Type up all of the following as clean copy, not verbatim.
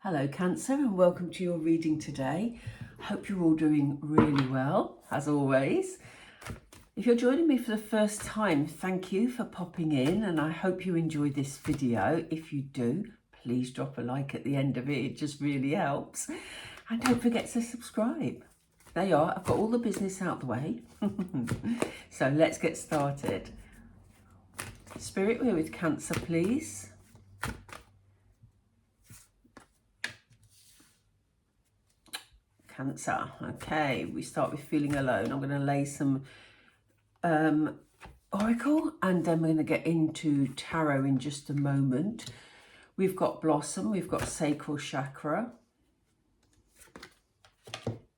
Hello Cancer, and welcome to your reading today. Hope you're all doing really well, as always. If you're joining me for the first time, thank you for popping in, and I hope you enjoyed this video. If you do, please drop a like at the end of it just really helps. And don't forget to subscribe. There you are, I've got all the business out the way. So let's get started. Spirit, we're with Cancer, please. Cancer. Okay, we start with feeling alone. I'm going to lay some oracle, and then we're going to get into tarot in just a moment. We've got blossom, we've got sacral chakra.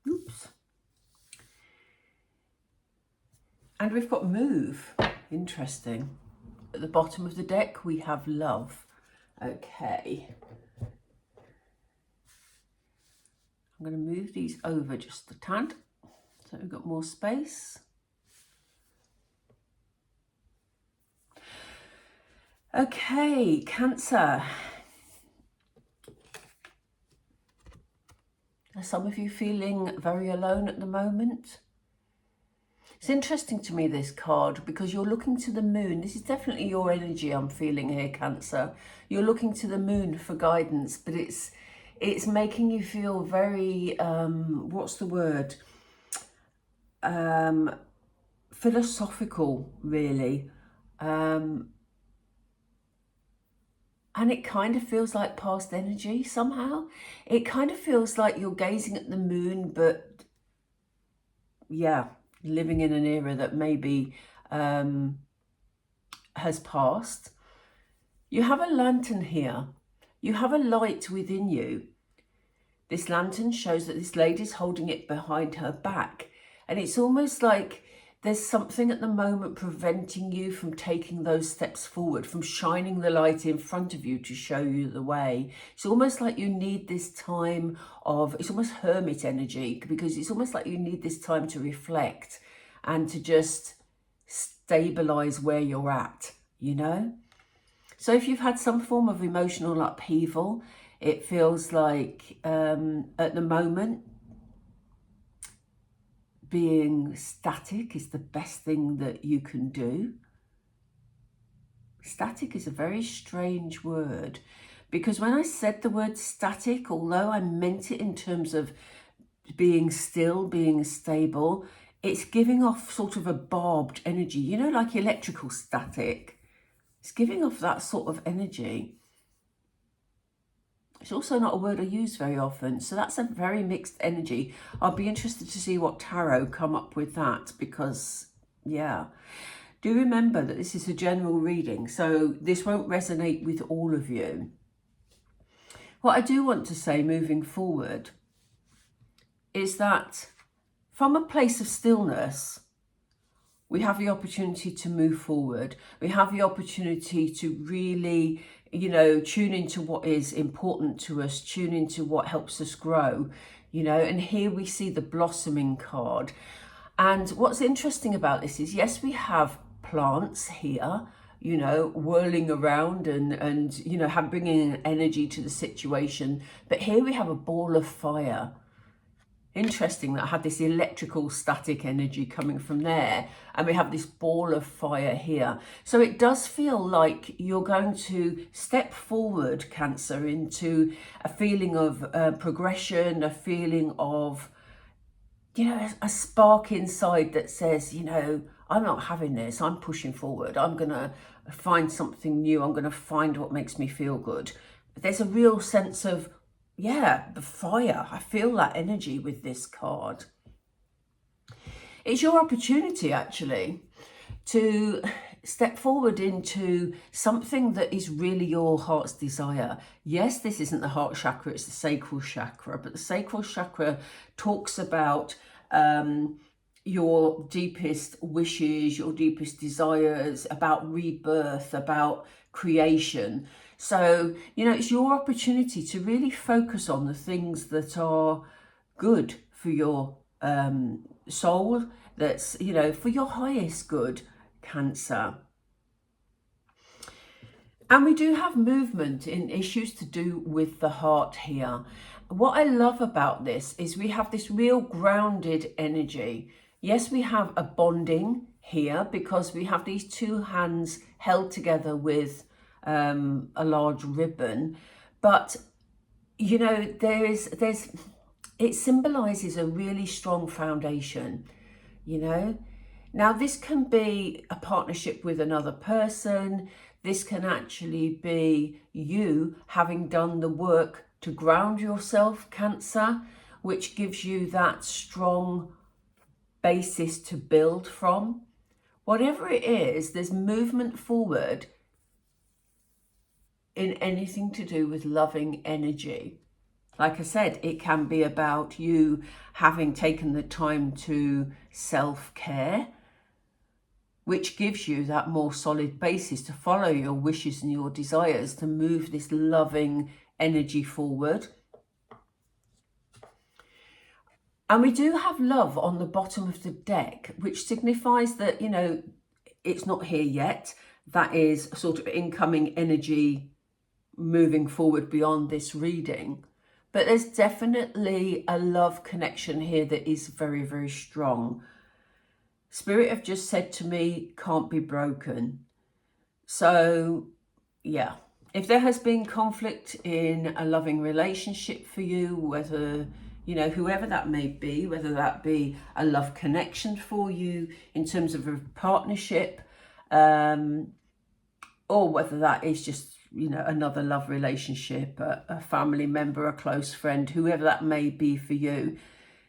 Oops. And we've got move. Interesting. At the bottom of the deck, we have love. Okay. I'm going to move these over just a tad, so we've got more space. Okay, Cancer. Are some of you feeling very alone at the moment? It's interesting to me, this card, because you're looking to the moon. This is definitely your energy I'm feeling here, Cancer. You're looking to the moon for guidance, but it's making you feel very, what's the word? Philosophical, really. And it kind of feels like past energy somehow. It kind of feels like you're gazing at the moon, but yeah, living in an era that maybe has passed. You have a lantern here. You have a light within you. This lantern shows that this lady's holding it behind her back. And it's almost like there's something at the moment preventing you from taking those steps forward, from shining the light in front of you to show you the way. It's almost like you need this time of, it's almost hermit energy, because it's almost like you need this time to reflect and to just stabilize where you're at, you know? So if you've had some form of emotional upheaval, it feels like at the moment, being static is the best thing that you can do. Static is a very strange word, because when I said the word static, although I meant it in terms of being still, being stable, it's giving off sort of a barbed energy, you know, like electrical static. It's giving off that sort of energy. It's also not a word I use very often, so that's a very mixed energy. I'll be interested to see what tarot come up with that, because, yeah. Do remember that this is a general reading, so this won't resonate with all of you. What I do want to say moving forward is that from a place of stillness, we have the opportunity to move forward. We have the opportunity to really, you know, tune into what is important to us, tune into what helps us grow, you know, and here we see the blossoming card. And what's interesting about this is, yes, we have plants here, you know, whirling around and you know, bringing energy to the situation. But here we have a ball of fire. Interesting that I had this electrical static energy coming from there, and we have this ball of fire here. So it does feel like you're going to step forward, Cancer, into a feeling of progression, a feeling of, you know, a spark inside that says, you know, I'm not having this, I'm pushing forward, I'm going to find something new, I'm going to find what makes me feel good. There's a real sense of, yeah, the fire. I feel that energy with this card. It's your opportunity, actually, to step forward into something that is really your heart's desire. Yes, this isn't the heart chakra, it's the sacral chakra, but the sacral chakra talks about your deepest wishes, your deepest desires, about rebirth, about creation. So, you know, it's your opportunity to really focus on the things that are good for your soul, that's, you know, for your highest good, Cancer. And we do have movement in issues to do with the heart here. What I love about this is we have this real grounded energy. Yes, we have a bonding here because we have these two hands held together with a large ribbon. But, you know, it symbolizes a really strong foundation, you know. Now, this can be a partnership with another person. This can actually be you having done the work to ground yourself, Cancer, which gives you that strong basis to build from. Whatever it is, there's movement forward in anything to do with loving energy. Like I said, it can be about you having taken the time to self-care, which gives you that more solid basis to follow your wishes and your desires, to move this loving energy forward. And we do have love on the bottom of the deck, which signifies that, you know, it's not here yet. That is a sort of incoming energy moving forward beyond this reading. But there's definitely a love connection here that is very, very strong. Spirit have just said to me, can't be broken. So, yeah, if there has been conflict in a loving relationship for you, whether, you know, whoever that may be, whether that be a love connection for you in terms of a partnership, or whether that is just, you know, another love relationship, a family member, a close friend, whoever that may be for you,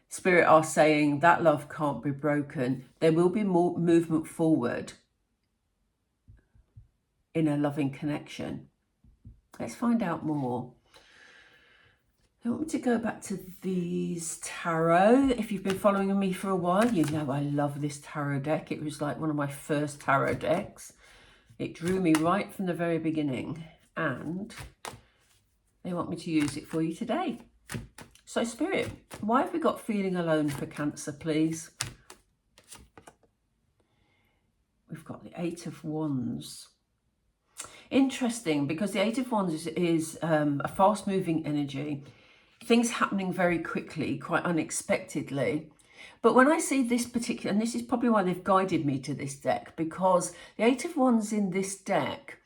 Spirit are saying that love can't be broken. There will be more movement forward in a loving connection. Let's find out more. I want me to go back to these tarot. If you've been following me for a while, you know I love this tarot deck. It was like one of my first tarot decks. It drew me right from the very beginning, and they want me to use it for you today. So, Spirit, why have we got feeling alone for Cancer, please? We've got the Eight of Wands. Interesting, because the Eight of Wands is a fast-moving energy. Things happening very quickly, quite unexpectedly. But when I see this particular, and this is probably why they've guided me to this deck, because the Eight of Wands in this deck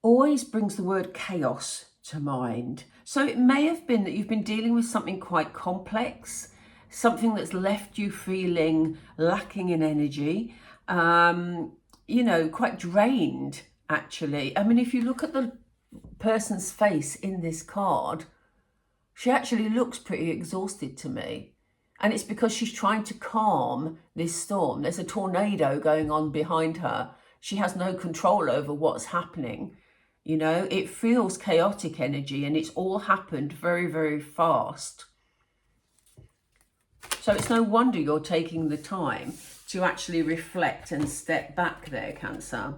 always brings the word chaos to mind. So it may have been that you've been dealing with something quite complex, something that's left you feeling lacking in energy, you know, quite drained, actually. I mean, if you look at the person's face in this card, she actually looks pretty exhausted to me. And it's because she's trying to calm this storm. There's a tornado going on behind her. She has no control over what's happening. You know, it feels chaotic energy, and it's all happened very, very fast. So it's no wonder you're taking the time to actually reflect and step back there, Cancer.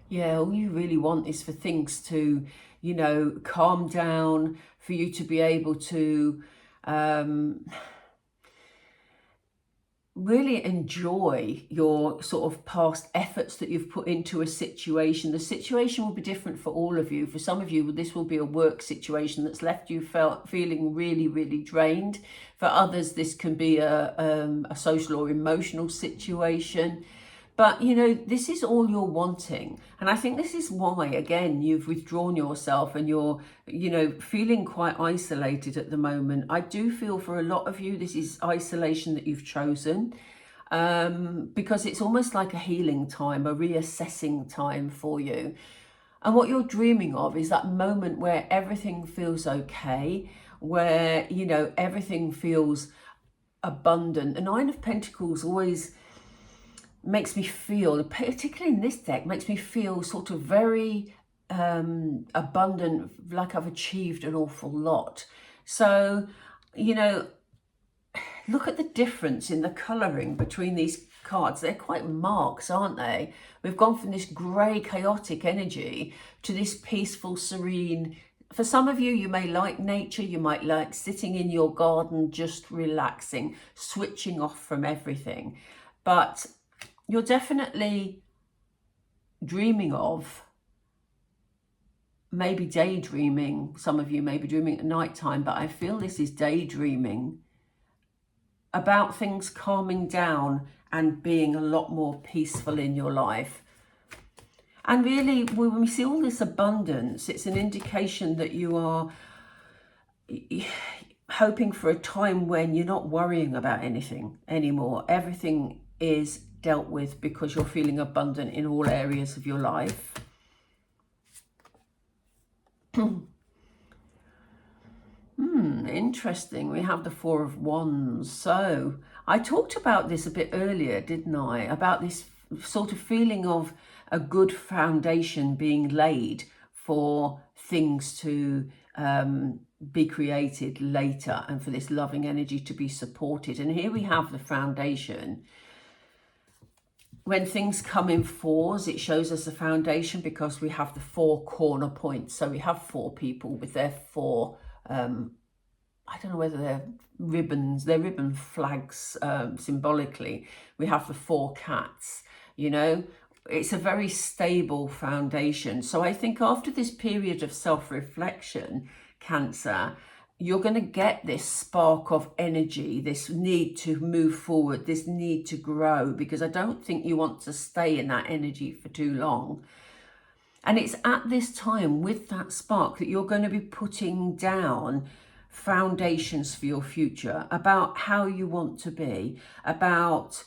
Yeah, all you really want is for things to, you know, calm down, for you to be able to really enjoy your sort of past efforts that you've put into a situation. The situation will be different for all of you. For some of you, this will be a work situation that's left you feeling really, really drained. For others, this can be a social or emotional situation. But, you know, this is all you're wanting. And I think this is why, again, you've withdrawn yourself and you're, you know, feeling quite isolated at the moment. I do feel for a lot of you, this is isolation that you've chosen, because it's almost like a healing time, a reassessing time for you. And what you're dreaming of is that moment where everything feels okay, where, you know, everything feels abundant. The Nine of Pentacles always makes me feel, particularly in this deck, makes me feel sort of very abundant, like I've achieved an awful lot. So, you know, look at the difference in the colouring between these cards. They're quite marks, aren't they? We've gone from this grey, chaotic energy to this peaceful, serene, For some of you, you may like nature, you might like sitting in your garden, just relaxing, switching off from everything. But you're definitely dreaming of, maybe daydreaming. Some of you may be dreaming at nighttime, but I feel this is daydreaming about things calming down and being a lot more peaceful in your life. And really, when we see all this abundance, it's an indication that you are hoping for a time when you're not worrying about anything anymore. Everything is dealt with because you're feeling abundant in all areas of your life. Interesting. We have the Four of Wands. So I talked about this a bit earlier, didn't I? About this sort of feeling of a good foundation being laid for things to be created later, and for this loving energy to be supported. And here we have the foundation. When things come in fours, it shows us the foundation because we have the four corner points. So we have four people with their four, I don't know whether they're ribbons, they're ribbon flags symbolically. We have the four cats, you know. It's a very stable foundation. So I think after this period of self-reflection, Cancer, you're going to get this spark of energy, this need to move forward, this need to grow, because I don't think you want to stay in that energy for too long. And it's at this time with that spark that you're going to be putting down foundations for your future, about how you want to be, about,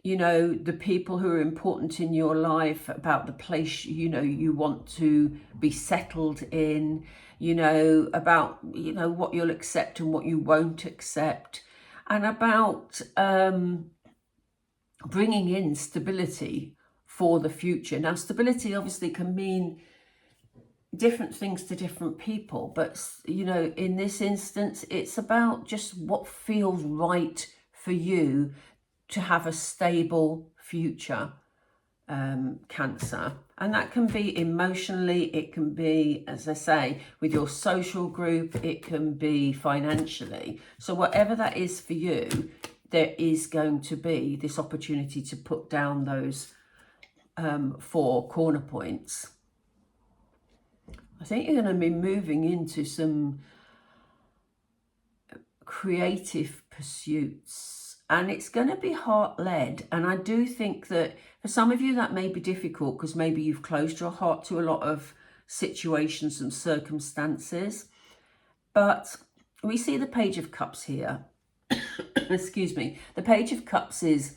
you know, the people who are important in your life, about the place, you know, you want to be settled in, you know, about, you know, what you'll accept and what you won't accept, and about bringing in stability for the future. Now, stability obviously can mean different things to different people, but, you know, in this instance, it's about just what feels right for you to have a stable future, Cancer. And that can be emotionally, it can be, as I say, with your social group, it can be financially. So whatever that is for you, there is going to be this opportunity to put down those four corner points. I think you're going to be moving into some creative pursuits. And it's going to be heart-led. And I do think that for some of you that may be difficult because maybe you've closed your heart to a lot of situations and circumstances. But we see the Page of Cups here. Excuse me. The Page of Cups is,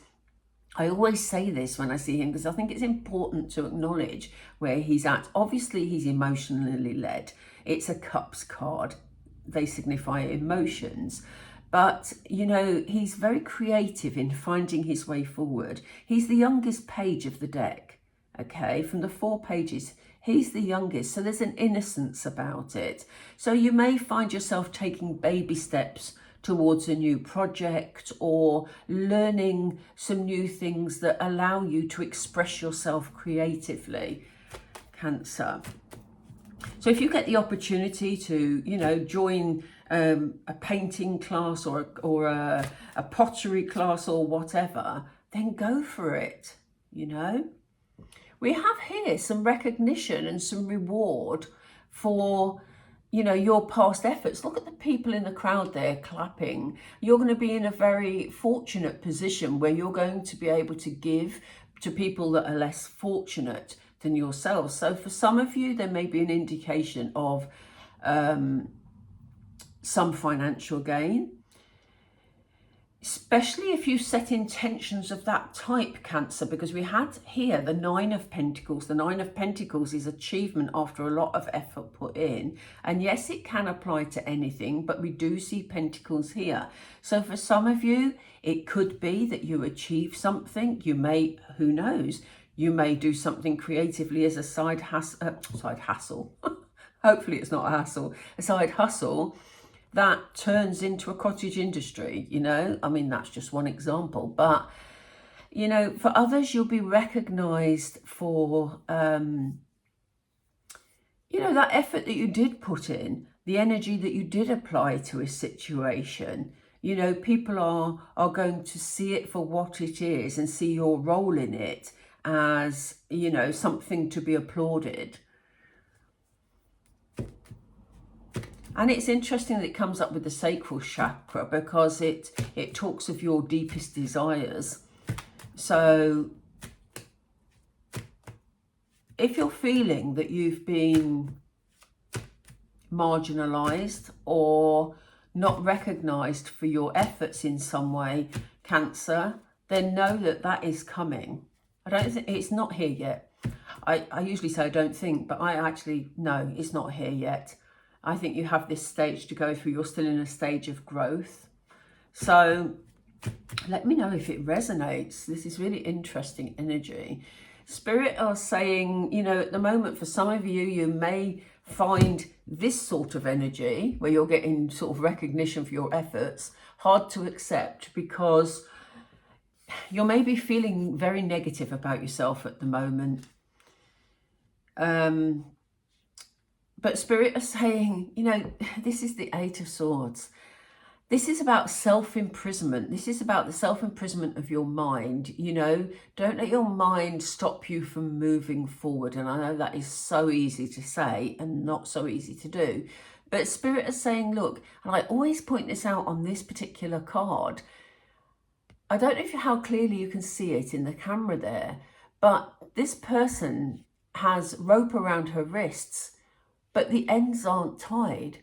I always say this when I see him because I think it's important to acknowledge where he's at. Obviously, he's emotionally led. It's a Cups card. They signify emotions. But, you know, he's very creative in finding his way forward. He's the youngest page of the deck, okay? From the 4 pages, he's the youngest. So there's an innocence about it. So you may find yourself taking baby steps towards a new project or learning some new things that allow you to express yourself creatively, Cancer. So if you get the opportunity to, you know, join a painting class or a pottery class or whatever, then go for it, you know. We have here some recognition and some reward for, you know, your past efforts. Look at the people in the crowd there clapping. You're going to be in a very fortunate position where you're going to be able to give to people that are less fortunate than yourselves. So for some of you, there may be an indication of some financial gain, especially if you set intentions of that type, Cancer, because we had here the 9 of Pentacles. The 9 of Pentacles is achievement after a lot of effort put in. And yes, it can apply to anything, but we do see Pentacles here. So for some of you, it could be that you achieve something. You may, who knows, you may do something creatively as a side hustle. Hopefully it's not a hassle. A side hustle that turns into a cottage industry, you know. I mean, that's just one example. But, you know, for others, you'll be recognised for you know, that effort that you did put in, the energy that you did apply to a situation, you know, people are going to see it for what it is and see your role in it as, you know, something to be applauded. And it's interesting that it comes up with the sacral chakra because it talks of your deepest desires. So if you're feeling that you've been marginalized or not recognized for your efforts in some way, Cancer, then know that that is coming. I don't think it's not here yet. I usually say I don't think, but I actually know it's not here yet. I think you have this stage to go through. You're still in a stage of growth. So let me know if it resonates. This is really interesting energy. Spirit are saying, you know, at the moment, for some of you, you may find this sort of energy where you're getting sort of recognition for your efforts hard to accept because you're maybe feeling very negative about yourself at the moment. But Spirit are saying, you know, this is the Eight of Swords. This is about self-imprisonment. This is about the self-imprisonment of your mind. You know, don't let your mind stop you from moving forward. And I know that is so easy to say and not so easy to do. But Spirit is saying, look, and I always point this out on this particular card. I don't know how clearly you can see it in the camera there, but this person has rope around her wrists, but the ends aren't tied.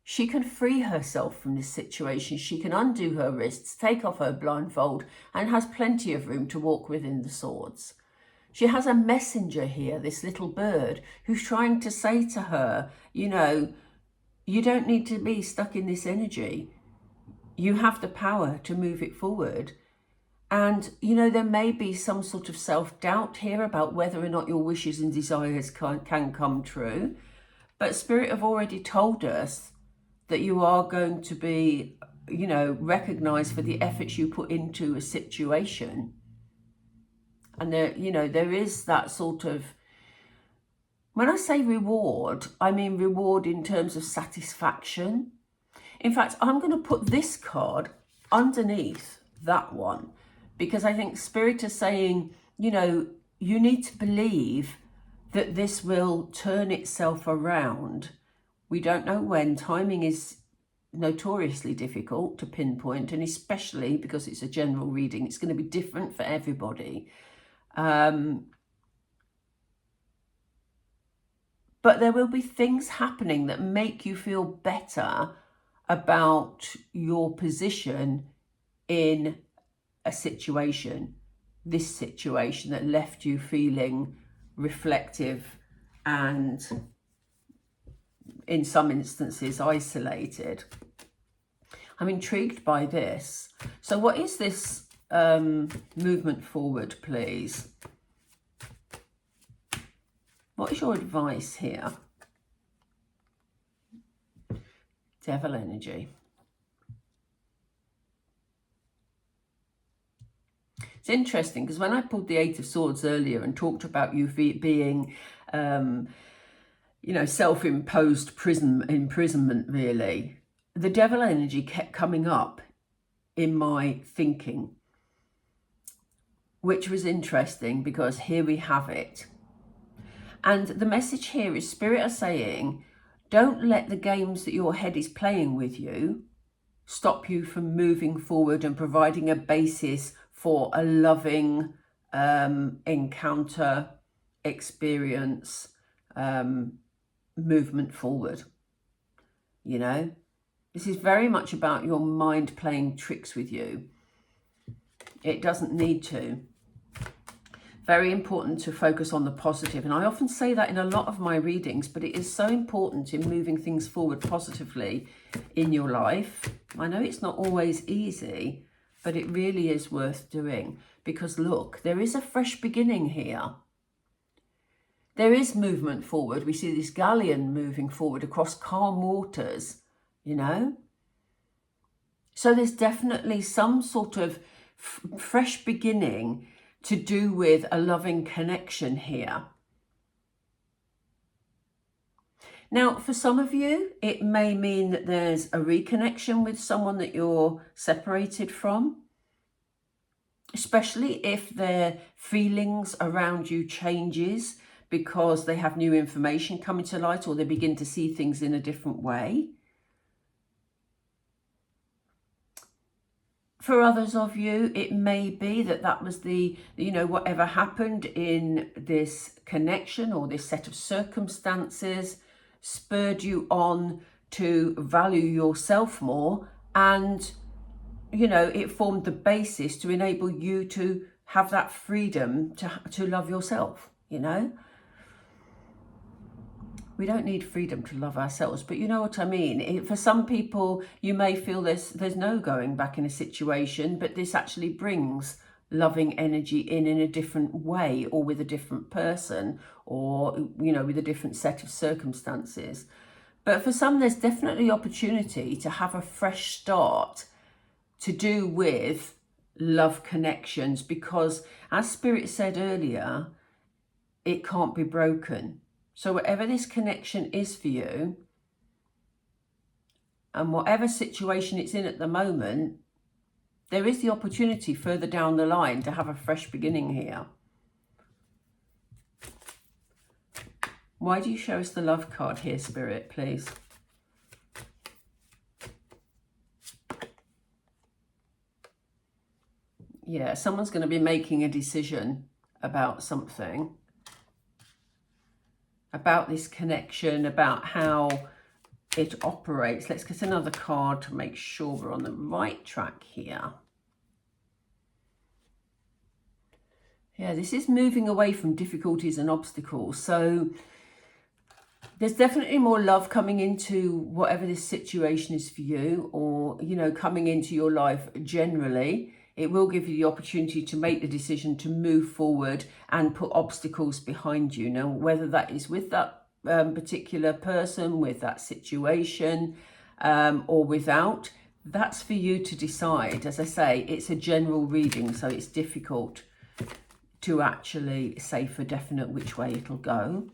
She can free herself from this situation. She can undo her wrists, take off her blindfold, and has plenty of room to walk within the swords. She has a messenger here, this little bird, who's trying to say to her, you know, you don't need to be stuck in this energy. You have the power to move it forward. And, you know, there may be some sort of self-doubt here about whether or not your wishes and desires can come true. But Spirit have already told us that you are going to be, you know, recognized for the efforts you put into a situation. And there, you know, there is that sort of, when I say reward, I mean reward in terms of satisfaction. In fact, I'm going to put this card underneath that one because I think Spirit is saying, you know, you need to believe that this will turn itself around. We don't know when. Timing is notoriously difficult to pinpoint, and especially because it's a general reading, it's going to be different for everybody. But there will be things happening that make you feel better about your position in a situation, this situation that left you feeling reflective and in some instances isolated. I'm intrigued by this. So what is this movement forward, please? What is your advice here? Devil energy. It's interesting because when I pulled the Eight of Swords earlier and talked about you being, you know, self-imposed imprisonment, really, the devil energy kept coming up in my thinking, which was interesting because here we have it. And the message here is Spirit are saying, don't let the games that your head is playing with you stop you from moving forward and providing a basis for a loving encounter, experience, movement forward. You know, this is very much about your mind playing tricks with you. It doesn't need to. Very important to focus on the positive. And I often say that in a lot of my readings, but it is so important in moving things forward positively in your life. I know it's not always easy, but it really is worth doing because look, there is a fresh beginning here. There is movement forward. We see this galleon moving forward across calm waters, you know. So there's definitely some sort of fresh beginning to do with a loving connection here. Now, for some of you, it may mean that there's a reconnection with someone that you're separated from, especially if their feelings around you changes because they have new information coming to light, or they begin to see things in a different way. For others of you, it may be that that was the, whatever happened in this connection or this set of circumstances spurred you on to value yourself more, and it formed the basis to enable you to have that freedom to love yourself. We don't need freedom to love ourselves, but you know what I mean. For some people, you may feel there's no going back in a situation, but this actually brings loving energy in a different way, or with a different person, or with a different set of circumstances. But for some, there's definitely opportunity to have a fresh start to do with love connections, because as Spirit said earlier, it can't be broken. So whatever this connection is for you, and whatever situation it's in at the moment, there is the opportunity further down the line to have a fresh beginning here. Why do you show us the love card here, Spirit, please? Yeah, someone's going to be making a decision about something, about this connection, about how it operates. Let's get another card to make sure we're on the right track here. Yeah, this is moving away from difficulties and obstacles. So there's definitely more love coming into whatever this situation is for you, or, coming into your life generally. It will give you the opportunity to make the decision to move forward and put obstacles behind you. Now, whether that is with that particular person, with that situation, or without, that's for you to decide. As I say, it's a general reading, so it's difficult to actually say for definite which way it'll go.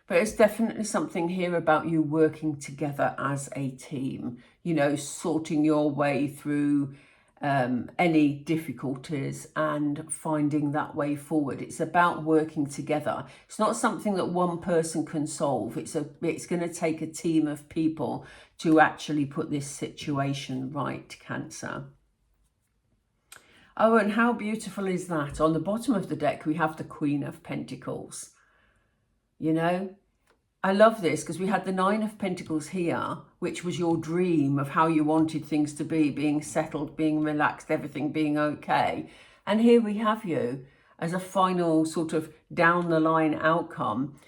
But it's definitely something here about you working together as a team, sorting your way through any difficulties and finding that way forward. It's about working together. It's not something that one person can solve. It's going to take a team of people to actually put this situation right, Cancer. Oh, and how beautiful is that? On the bottom of the deck, we have the Queen of Pentacles. I love this because we had the Nine of Pentacles here, which was your dream of how you wanted things to be, being settled, being relaxed, everything being okay. And here we have you as a final sort of down the line outcome.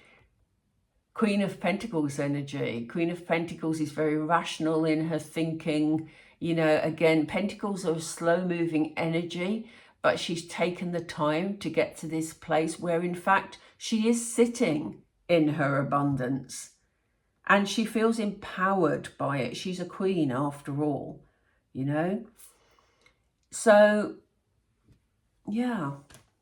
Queen of Pentacles energy. Queen of Pentacles is very rational in her thinking. Again, Pentacles are a slow moving energy, but she's taken the time to get to this place where in fact she is sitting in her abundance and she feels empowered by it. She's a queen after all, So yeah,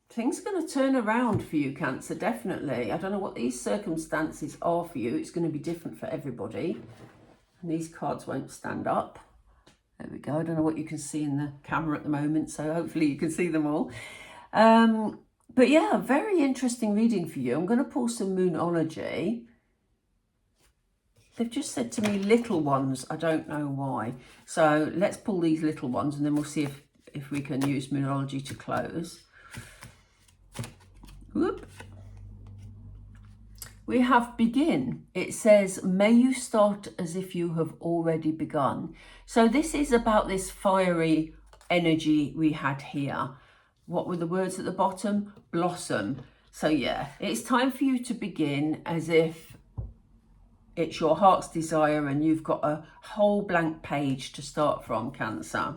things are going to turn around for you, Cancer, definitely. I don't know what these circumstances are for you. It's going to be different for everybody. And these cards won't stand up. There we go. I don't know what you can see in the camera at the moment, so hopefully you can see them all. But yeah, very interesting reading for you. I'm going to pull some Moonology. They've just said to me little ones. I don't know why. So let's pull these little ones and then we'll see if we can use Moonology to close. Whoop. We have begin. It says, may you start as if you have already begun. So this is about this fiery energy we had here. What were the words at the bottom? Blossom. So yeah, it's time for you to begin as if it's your heart's desire and you've got a whole blank page to start from, Cancer.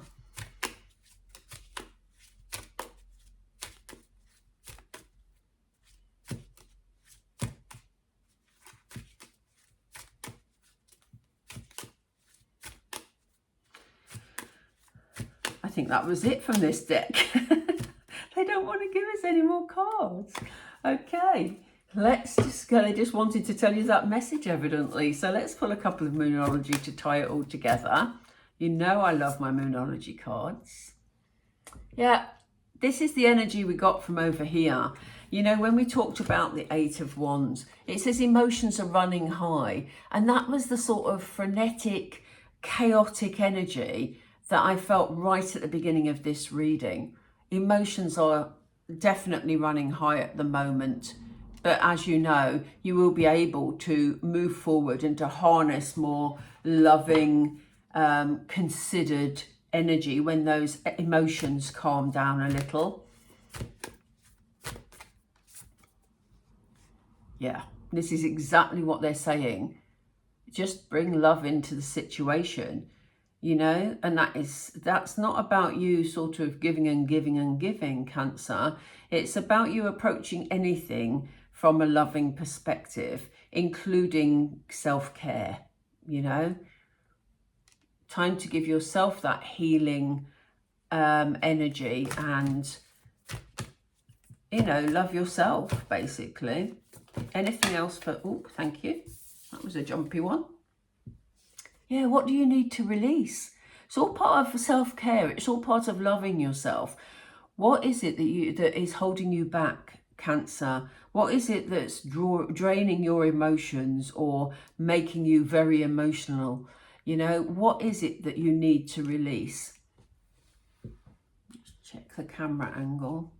I think that was it from this deck. They don't want to give us any more cards. Okay, let's just go. They just wanted to tell you that message, evidently. So let's pull a couple of Moonology to tie it all together. You know I love my Moonology cards. Yeah, this is the energy we got from over here. You know, when we talked about the Eight of Wands, it says emotions are running high. And that was the sort of frenetic, chaotic energy that I felt right at the beginning of this reading. Emotions are definitely running high at the moment. But as you know, you will be able to move forward and to harness more loving, considered energy when those emotions calm down a little. Yeah, this is exactly what they're saying. Just bring love into the situation, you know, and that's not about you sort of giving and giving and giving, Cancer. It's about you approaching anything from a loving perspective, including self-care, you know. Time to give yourself that healing energy and, you know, love yourself, basically. Anything else for, oh, thank you. That was a jumpy one. Yeah, what do you need to release? It's all part of self-care. It's all part of loving yourself. What is it that is holding you back, Cancer? What is it that's draining your emotions or making you very emotional? You know, what is it that you need to release? Let's check the camera angle.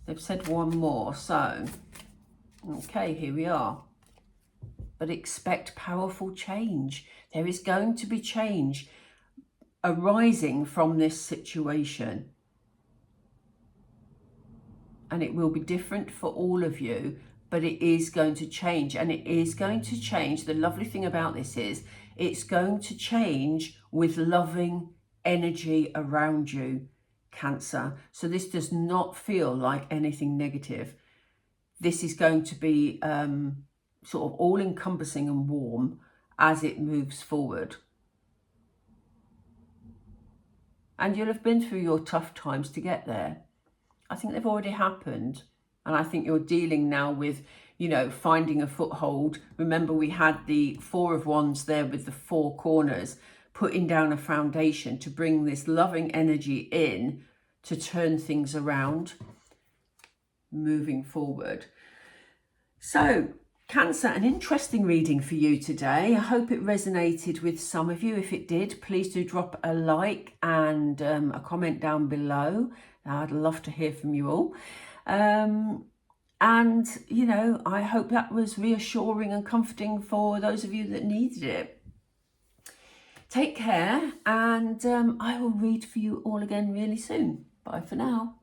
They've said one more, so, okay, here we are. But expect powerful change. There is going to be change arising from this situation. And it will be different for all of you, but it is going to change. And it is going to change. The lovely thing about this is it's going to change with loving energy around you, Cancer. So this does not feel like anything negative. This is going to be sort of all-encompassing and warm as it moves forward. And you'll have been through your tough times to get there. I think they've already happened. And I think you're dealing now with, you know, finding a foothold. Remember, we had the Four of Wands there with the four corners, putting down a foundation to bring this loving energy in to turn things around, moving forward. So, Cancer, an interesting reading for you today. I hope it resonated with some of you. If it did, please do drop a like and a comment down below. I'd love to hear from you all. And, you know, I hope that was reassuring and comforting for those of you that needed it. Take care, and I will read for you all again really soon. Bye for now.